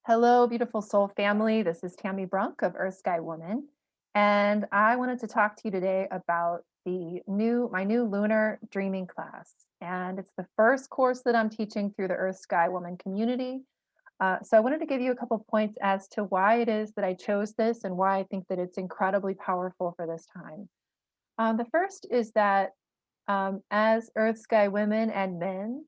Hello, beautiful soul family. This is Tammy Brunk of Earth Sky Woman, and I wanted to talk to you today about my new Lunar Dreaming class. And it's the first course that I'm teaching through the Earth Sky Woman community. So I wanted to give you a couple points as to why it is that I chose this and why I think that it's incredibly powerful for this time. The first is that as Earth Sky women and men,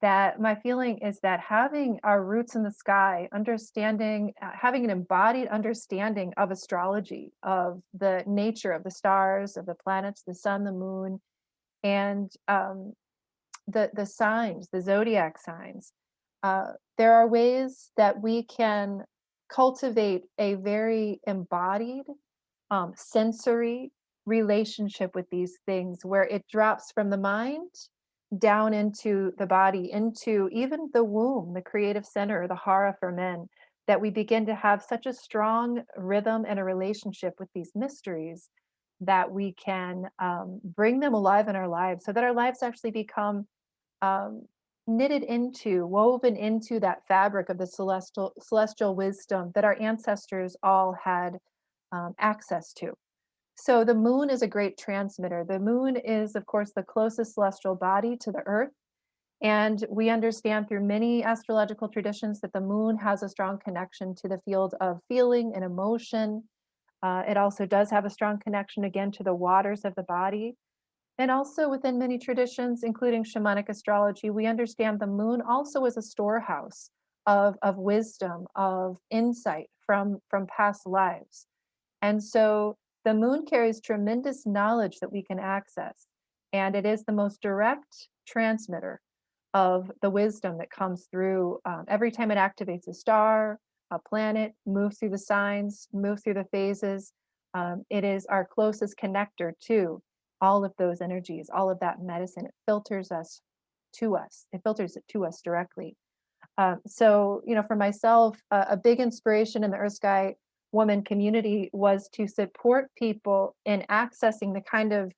that my feeling is that having our roots in the sky, understanding, having an embodied understanding of astrology, of the nature of the stars, of the planets, the sun, the moon, and the signs, the zodiac signs. There are ways that we can cultivate a very embodied, sensory relationship with these things where it drops from the mind down into the body, into even the womb, the creative center, the hara for men, that we begin to have such a strong rhythm and a relationship with these mysteries that we can bring them alive in our lives so that our lives actually become um, knitted into, woven into that fabric of the celestial wisdom that our ancestors all had access to. So the moon is a great transmitter. The moon is, of course, the closest celestial body to the earth. And we understand through many astrological traditions that the moon has a strong connection to the field of feeling and emotion. It also does have a strong connection, again, to the waters of the body. And also within many traditions, including shamanic astrology, we understand the moon also is a storehouse of wisdom, of insight from past lives. And so the moon carries tremendous knowledge that we can access. And it is the most direct transmitter of the wisdom that comes through every time it activates a star, a planet, moves through the signs, moves through the phases. It is our closest connector to all of those energies, all of that medicine. It filters us to us, it filters it to us directly. So, for myself, a big inspiration in the Earth Sky Woman community was to support people in accessing the kind of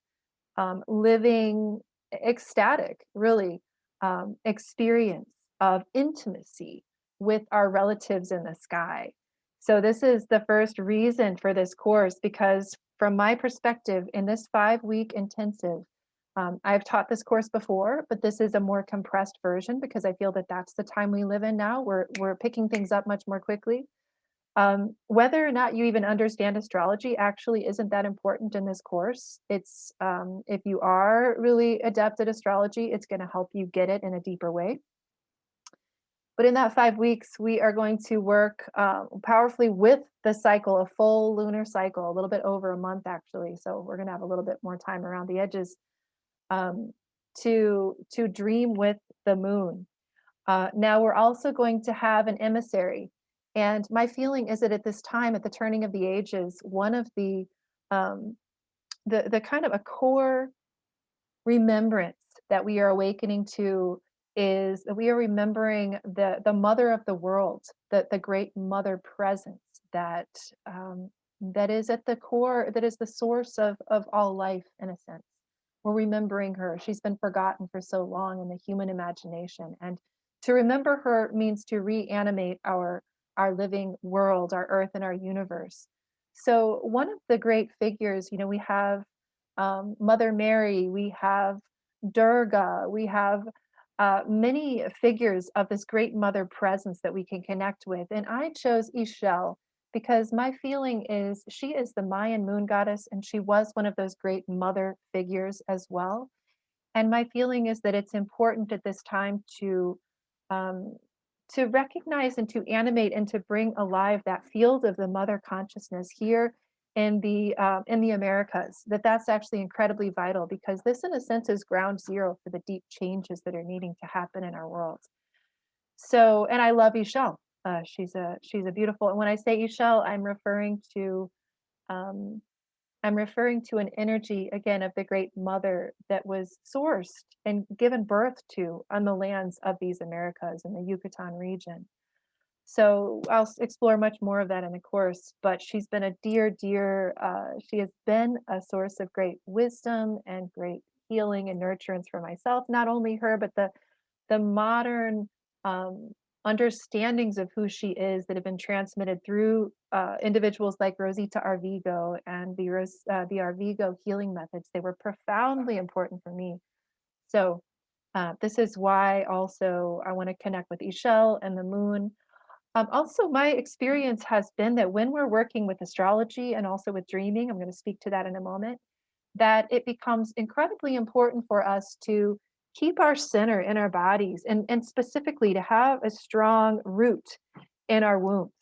living, ecstatic, really, experience of intimacy with our relatives in the sky. So, this is the first reason for this course because, from my perspective, in this 5-week intensive, I've taught this course before, but this is a more compressed version because I feel that that's the time we live in now. We're picking things up much more quickly. Whether or not you even understand astrology actually isn't that important in this course. It's if you are really adept at astrology, it's going to help you get it in a deeper way. But in that 5 weeks, we are going to work powerfully with the cycle, a full lunar cycle, a little bit over a month actually. So we're going to have a little bit more time around the edges um, to dream with the moon. Now we're also going to have an emissary, and my feeling is that at this time, at the turning of the ages, one of um, the kind of a core remembrance that we are awakening to is that we are remembering the mother of the world, the great mother presence that that is at the core, that is the source of all life in a sense. We're remembering her. She's been forgotten for so long in the human imagination, and to remember her means to reanimate our living world, our earth, and our universe. So one of the great figures, we have Mother Mary, we have Durga, we have many figures of this great mother presence that we can connect with. And I chose Ix Chel because my feeling is she is the Mayan moon goddess and she was one of those great mother figures as well. And my feeling is that it's important at this time um, to recognize and to animate and to bring alive that field of the mother consciousness here in the Americas. That's actually incredibly vital because this, in a sense, is ground zero for the deep changes that are needing to happen in our world. So, and I love Ix Chel. She's a beautiful. And when I say Ix Chel, um, I'm referring to an energy again of the great mother that was sourced and given birth to on the lands of these Americas in the Yucatan region. So I'll explore much more of that in the course, but she's been a dear, she has been a source of great wisdom and great healing and nurturance for myself, not only her, but the modern um, understandings of who she is that have been transmitted through individuals like Rosita Arvigo and the Arvigo healing methods. They were profoundly important for me. So this is why also I want to connect with Ix Chel and the moon. Also, my experience has been that when we're working with astrology and also with dreaming, I'm going to speak to that in a moment, that it becomes incredibly important for us to keep our center in our bodies and specifically to have a strong root in our wombs.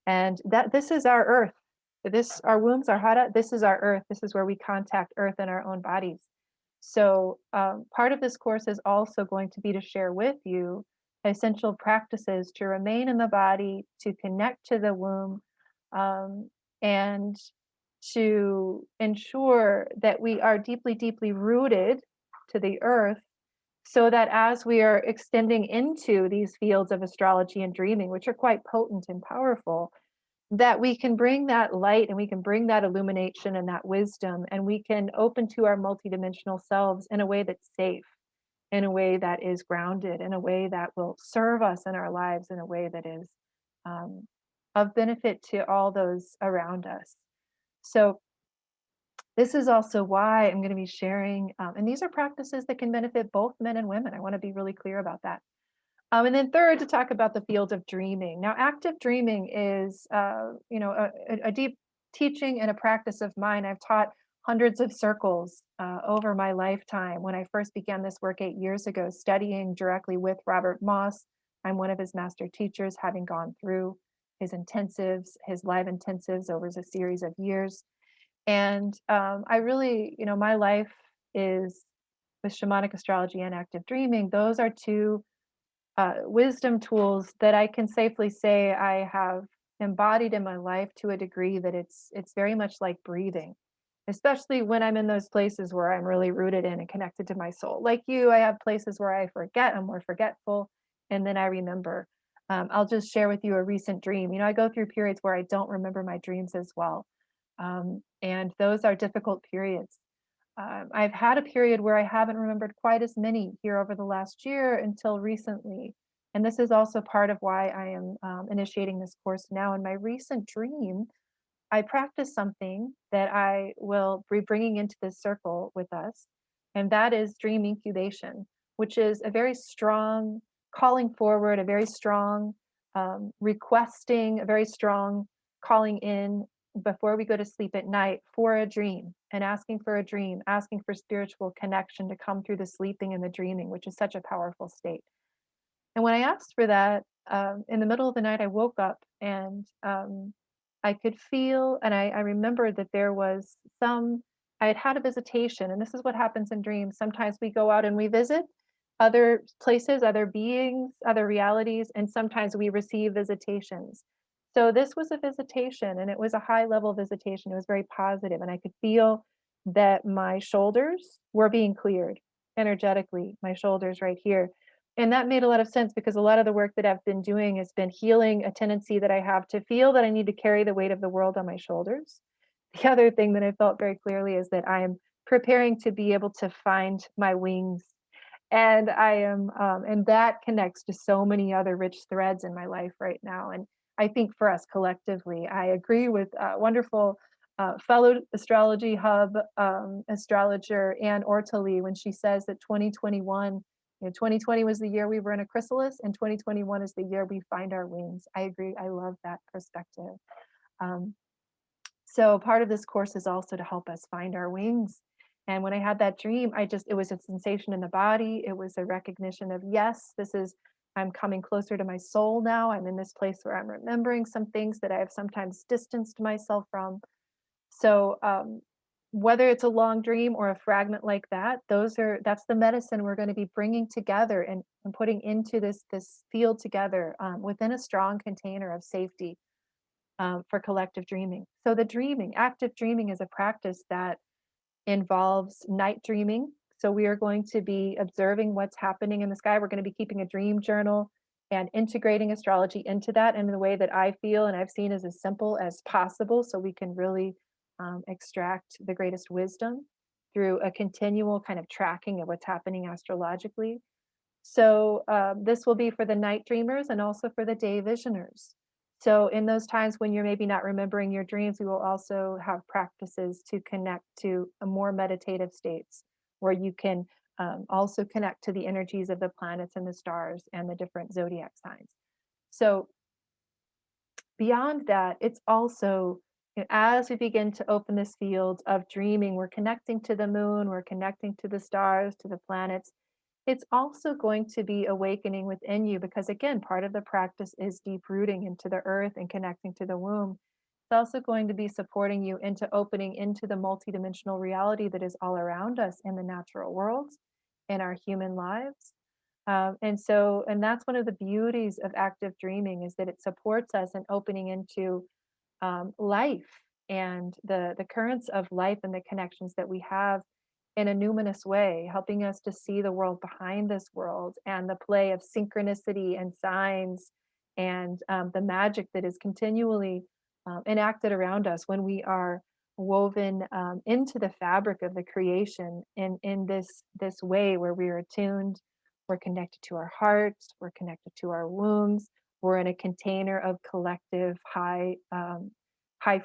And that this is our earth. This our wombs, our hara, this is our earth. This is where we contact earth in our own bodies. So part of this course is also going to be to share with you essential practices to remain in the body, to connect to the womb, um, and to ensure that we are deeply, deeply rooted to the earth so that as we are extending into these fields of astrology and dreaming, which are quite potent and powerful, that we can bring that light and we can bring that illumination and that wisdom, and we can open to our multidimensional selves in a way that's safe, in a way that is grounded, in a way that will serve us in our lives, in a way that is um, of benefit to all those around us. So this is also why I'm going to be sharing, and these are practices that can benefit both men and women. I want to be really clear about that. And then third, to talk about the field of dreaming. Now, active dreaming is, a deep teaching and a practice of mine. I've taught hundreds of circles over my lifetime. When I first began this work 8 years ago, studying directly with Robert Moss, I'm one of his master teachers, having gone through his intensives, his live intensives over a series of years. And I really, my life is with shamanic astrology and active dreaming. Those are two wisdom tools that I can safely say I have embodied in my life to a degree that it's very much like breathing, especially when I'm in those places where I'm really rooted in and connected to my soul. Like you, I have places where I forget, I'm more forgetful, and then I remember. I'll just share with you a recent dream. I go through periods where I don't remember my dreams as well. And those are difficult periods. I've had a period where I haven't remembered quite as many here over the last year until recently. And this is also part of why I am initiating this course now. In my recent dream, I practiced something that I will be bringing into this circle with us, and that is dream incubation, which is a very strong calling forward, a very strong requesting, a very strong calling in before we go to sleep at night for a dream and asking for a dream, asking for spiritual connection to come through the sleeping and the dreaming, which is such a powerful state. And when I asked for that, in the middle of the night, I woke up and I could feel, and I remembered that there was I had had a visitation. And this is what happens in dreams. Sometimes we go out and we visit other places, other beings, other realities, and sometimes we receive visitations. So this was a visitation, and it was a high level visitation. It was very positive, and I could feel that my shoulders were being cleared energetically, my shoulders right here. And that made a lot of sense because a lot of the work that I've been doing has been healing a tendency that I have to feel that I need to carry the weight of the world on my shoulders. The other thing that I felt very clearly is that I am preparing to be able to find my wings. And and that connects to so many other rich threads in my life right now. And I think for us collectively, I agree with wonderful fellow astrology hub astrologer Anne Ortoli when she says that 2021, 2020 was the year we were in a chrysalis, and 2021 is the year we find our wings. I agree. I love that perspective. Um, so part of this course is also to help us find our wings. And when I had that dream, it was a sensation in the body. It was a recognition of, yes, I'm coming closer to my soul now. I'm in this place where I'm remembering some things that I have sometimes distanced myself from. So whether it's a long dream or a fragment like that, that's the medicine we're going to be bringing together and putting into this field together within a strong container of safety for collective dreaming. So active dreaming is a practice that involves night dreaming. So we are going to be observing what's happening in the sky. We're going to be keeping a dream journal and integrating astrology into that in the way that I feel and I've seen is as simple as possible, so we can really extract the greatest wisdom through a continual kind of tracking of what's happening astrologically. So this will be for the night dreamers and also for the day visioners. So in those times when you're maybe not remembering your dreams, we will also have practices to connect to a more meditative states where you can also connect to the energies of the planets and the stars and the different zodiac signs. So beyond that, it's also, as we begin to open this field of dreaming, we're connecting to the moon, we're connecting to the stars, to the planets. It's also going to be awakening within you because, again, part of the practice is deep rooting into the earth and connecting to the womb. It's also going to be supporting you into opening into the multidimensional reality that is all around us in the natural world, in our human lives. And that's one of the beauties of active dreaming is that it supports us in opening into life and the currents of life and the connections that we have in a numinous way, helping us to see the world behind this world and the play of synchronicity and signs and the magic that is continually enacted around us when we are woven into the fabric of the creation in this way where we are attuned, we're connected to our hearts, we're connected to our wombs, we're in a container of collective high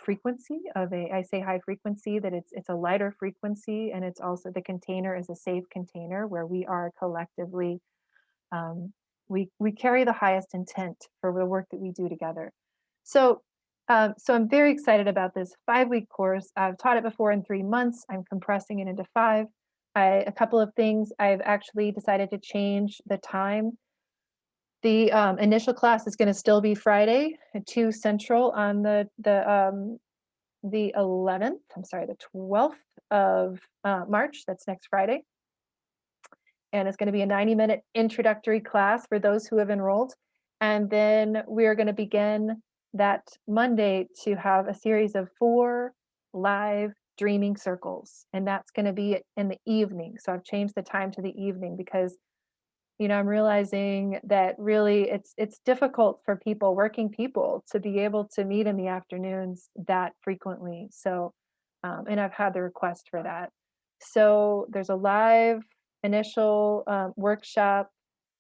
frequency of a I say high frequency that it's a lighter frequency, and it's also the container is a safe container where we are collectively um, we carry the highest intent for the work that we do together. So so I'm very excited about this 5 week course. I've taught it before in 3 months. I'm compressing it into five. A couple of things I've actually decided to change the time. The initial class is going to still be Friday at 2 Central on the 11th, I'm sorry, the 12th of March. That's next Friday. And it's going to be a 90-minute introductory class for those who have enrolled. And then we are going to begin that Monday to have a series of 4 live dreaming circles. And that's going to be in the evening. So I've changed the time to the evening because I'm realizing that really it's difficult for people, working people, to be able to meet in the afternoons that frequently. So, and I've had the request for that. So there's a live initial workshop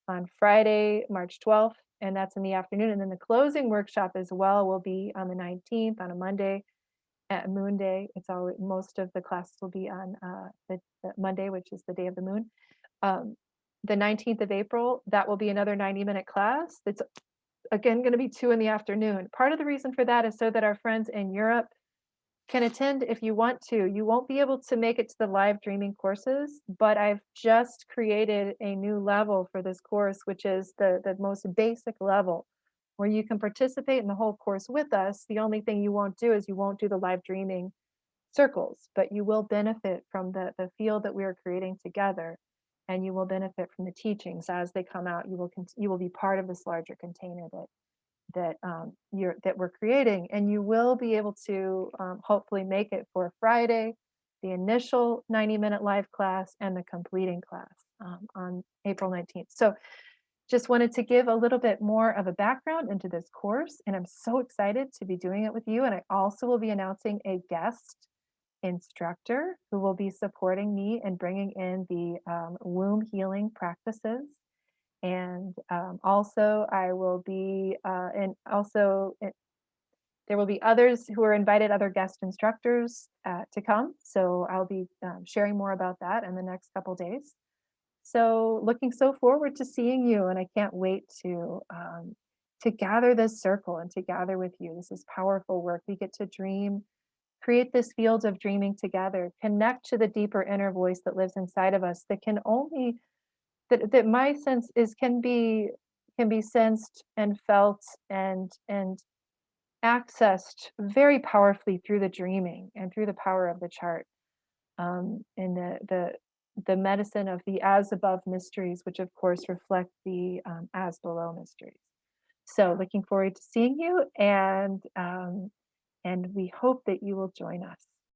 on Friday, March 12th, and that's in the afternoon. And then the closing workshop as well will be on the 19th on a Monday at Moon Day. It's always most of the classes will be on the Monday, which is the day of the moon. Um, the 19th of April, that will be another 90-minute class. That's again going to be 2 in the afternoon. Part of the reason for that is so that our friends in Europe can attend if you want to. You won't be able to make it to the live dreaming courses, but I've just created a new level for this course, which is the most basic level where you can participate in the whole course with us. The only thing you won't do is you won't do the live dreaming circles, but you will benefit from the field that we are creating together, and you will benefit from the teachings as they come out. You will be part of this larger container that we're creating, and you will be able to hopefully make it for Friday, the initial 90-minute live class, and the completing class on April 19th. So just wanted to give a little bit more of a background into this course, and I'm so excited to be doing it with you. And I also will be announcing a guest instructor who will be supporting me and bringing in the womb healing practices. And also, I will be, and also there will be others who are invited, other guest instructors to come. So I'll be sharing more about that in the next couple days. So looking so forward to seeing you, and I can't wait to gather this circle and to gather with you. This is powerful work. We get to dream, create this field of dreaming together, connect to the deeper inner voice that lives inside of us that can only that my sense is can be sensed and felt and accessed very powerfully through the dreaming and through the power of the chart and the medicine of the as above mysteries, which of course reflect the as below mysteries. So looking forward to seeing you, and we hope that you will join us.